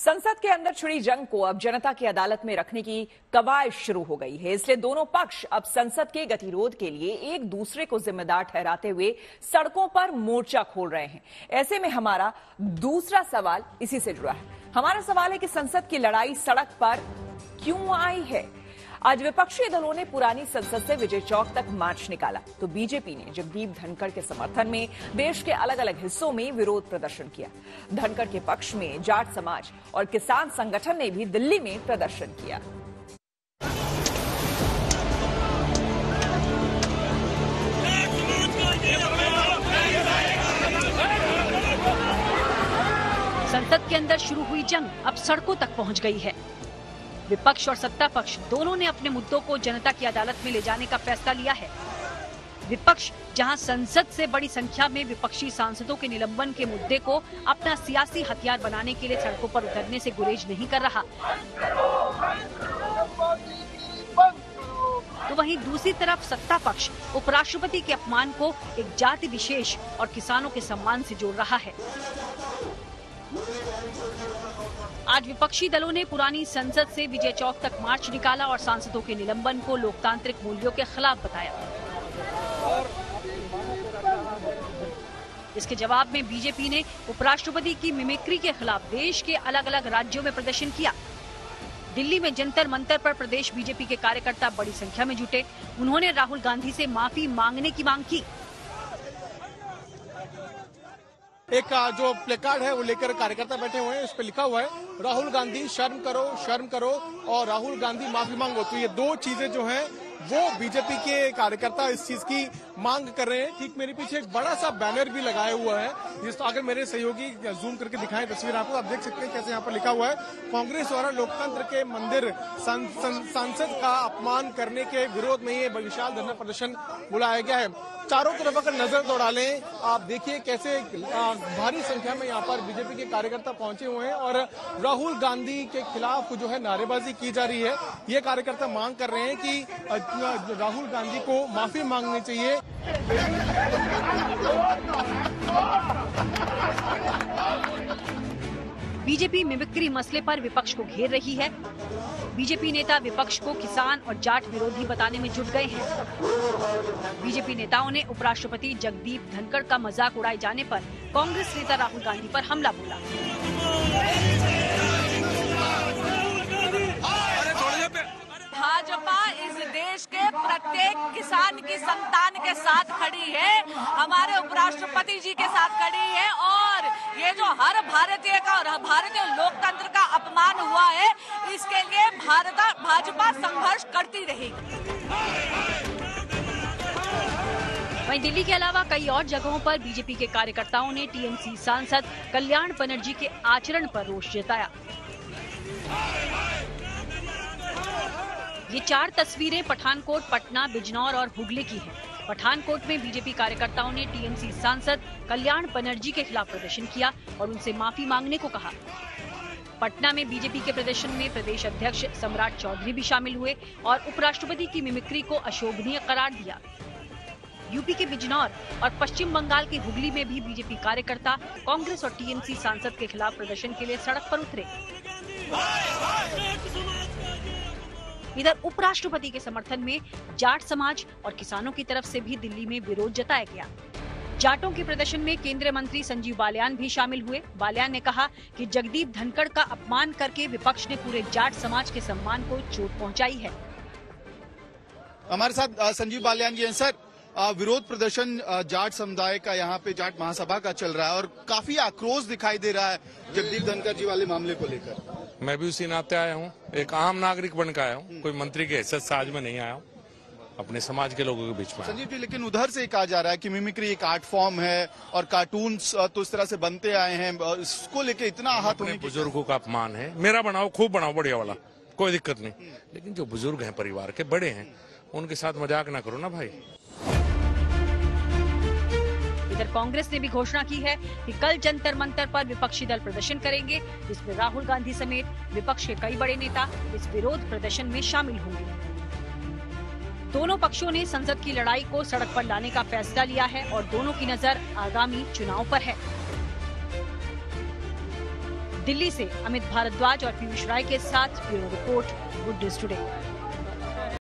संसद के अंदर छिड़ी जंग को अब जनता की अदालत में रखने की कवायद शुरू हो गई है। इसलिए दोनों पक्ष अब संसद के गतिरोध के लिए एक दूसरे को जिम्मेदार ठहराते हुए सड़कों पर मोर्चा खोल रहे हैं। ऐसे में हमारा दूसरा सवाल इसी से जुड़ा है। हमारा सवाल है कि संसद की लड़ाई सड़क पर क्यों आई है। आज विपक्षी दलों ने पुरानी संसद से विजय चौक तक मार्च निकाला तो बीजेपी ने जगदीप धनखड़ के समर्थन में देश के अलग अलग हिस्सों में विरोध प्रदर्शन किया। धनखड़ के पक्ष में जाट समाज और किसान संगठन ने भी दिल्ली में प्रदर्शन किया। संसद के अंदर शुरू हुई जंग अब सड़कों तक पहुंच गई है। विपक्ष और सत्ता पक्ष दोनों ने अपने मुद्दों को जनता की अदालत में ले जाने का फैसला लिया है। विपक्ष जहां संसद से बड़ी संख्या में विपक्षी सांसदों के निलंबन के मुद्दे को अपना सियासी हथियार बनाने के लिए सड़कों पर उतरने से गुरेज नहीं कर रहा, तो वहीं दूसरी तरफ सत्ता पक्ष उपराष्ट्रपति के अपमान को एक जाति विशेष और किसानों के सम्मान से जोड़ रहा है। आज विपक्षी दलों ने पुरानी संसद से विजय चौक तक मार्च निकाला और सांसदों के निलंबन को लोकतांत्रिक मूल्यों के खिलाफ बताया। इसके जवाब में बीजेपी ने उपराष्ट्रपति की मिमिक्री के खिलाफ देश के अलग अलग राज्यों में प्रदर्शन किया। दिल्ली में जंतर मंतर पर प्रदेश बीजेपी के कार्यकर्ता बड़ी संख्या में जुटे। उन्होंने राहुल गांधी से माफी मांगने की मांग की। एक जो प्लेकार्ड है वो लेकर कार्यकर्ता बैठे हुए हैं, उस पर लिखा हुआ है राहुल गांधी शर्म करो और राहुल गांधी माफी मांगो। तो ये दो चीजें जो हैं वो बीजेपी के कार्यकर्ता इस चीज की मांग कर रहे हैं। ठीक मेरे पीछे एक बड़ा सा बैनर भी लगाया हुआ है, जिस अगर मेरे सहयोगी जूम करके दिखाएं तस्वीर आपको, आप देख सकते हैं कैसे यहाँ पर लिखा हुआ है कांग्रेस द्वारा लोकतंत्र के मंदिर संसद का अपमान करने के विरोध में ये विशाल धरना प्रदर्शन बुलाया गया है। चारों तरफ अगर नजर दौड़ा लें, आप देखिए कैसे भारी संख्या में यहाँ पर बीजेपी के कार्यकर्ता पहुंचे हुए हैं और राहुल गांधी के खिलाफ जो है नारेबाजी की जा रही है। ये कार्यकर्ता मांग कर रहे हैं कि राहुल गांधी को माफी मांगनी चाहिए। बीजेपी मिमिक्री मसले पर विपक्ष को घेर रही है। बीजेपी नेता विपक्ष को किसान और जाट विरोधी बताने में जुट गए हैं। बीजेपी नेताओं ने उपराष्ट्रपति जगदीप धनखड़ का मजाक उड़ाए जाने पर कांग्रेस नेता राहुल गांधी पर हमला बोला। भाजपा इस देश के प्रत्येक किसान की संतान के साथ खड़ी है, हमारे उपराष्ट्रपति जी के साथ खड़ी है और ये जो हर भारतीय का और भारतीय लोकतंत्र का अपमान हुआ है, इसके लिए भाजपा संघर्ष करती रहेगी। वहीं दिल्ली के अलावा कई और जगहों पर बीजेपी के कार्यकर्ताओं ने टीएमसी सांसद कल्याण बनर्जी के आचरण पर रोष जताया। ये 4 तस्वीरें पठानकोट, पटना, बिजनौर और हुगली की हैं। पठानकोट में बीजेपी कार्यकर्ताओं ने टीएमसी सांसद कल्याण बनर्जी के खिलाफ प्रदर्शन किया और उनसे माफी मांगने को कहा। पटना में बीजेपी के प्रदर्शन में प्रदेश अध्यक्ष सम्राट चौधरी भी शामिल हुए और उपराष्ट्रपति की मिमिक्री को अशोभनीय करार दिया। यूपी के बिजनौर और पश्चिम बंगाल के हुगली में भी बीजेपी कार्यकर्ता कांग्रेस और टीएमसी सांसद के खिलाफ प्रदर्शन के लिए सड़क पर उतरे। इधर उपराष्ट्रपति के समर्थन में जाट समाज और किसानों की तरफ से भी दिल्ली में विरोध जताया गया। जाटों के प्रदर्शन में केंद्रीय मंत्री संजीव बालियान भी शामिल हुए। बालियान ने कहा कि जगदीप धनखड़ का अपमान करके विपक्ष ने पूरे जाट समाज के सम्मान को चोट पहुंचाई है। हमारे साथ संजीव बालियान जी हैं। सर, विरोध प्रदर्शन जाट समुदाय का यहाँ पे जाट महासभा का चल रहा है और काफी आक्रोश दिखाई दे रहा है जगदीप धनखड़ जी वाले मामले को लेकर। मैं भी उसी नाते आया हूँ, एक आम नागरिक बनकर आया हूँ, कोई मंत्री के हैसियत से आज में नहीं आया हूँ, अपने समाज के लोगों के बीच में। संजीव जी, लेकिन उधर से कहा जा रहा है कि मिमिक्री एक आर्ट फॉर्म है और कार्टून्स तो इस तरह से बनते आए हैं, इसको लेके इतना आहत होने की बुजुर्गों का अपमान है। मेरा बनाओ, खूब बनाओ, बढ़िया वाला, कोई दिक्कत नहीं, लेकिन जो बुजुर्ग हैं, परिवार के बड़े हैं, उनके साथ मजाक ना करो ना भाई। इधर कांग्रेस ने भी घोषणा की है कि कल जंतर मंतर पर विपक्षी दल प्रदर्शन करेंगे, जिसमें राहुल गांधी समेत विपक्ष के कई बड़े नेता इस विरोध प्रदर्शन में शामिल होंगे। दोनों पक्षों ने संसद की लड़ाई को सड़क पर लाने का फैसला लिया है और दोनों की नजर आगामी चुनाव पर है। दिल्ली से अमित भारद्वाज और पीयूष राय के साथ bureau report, good news today.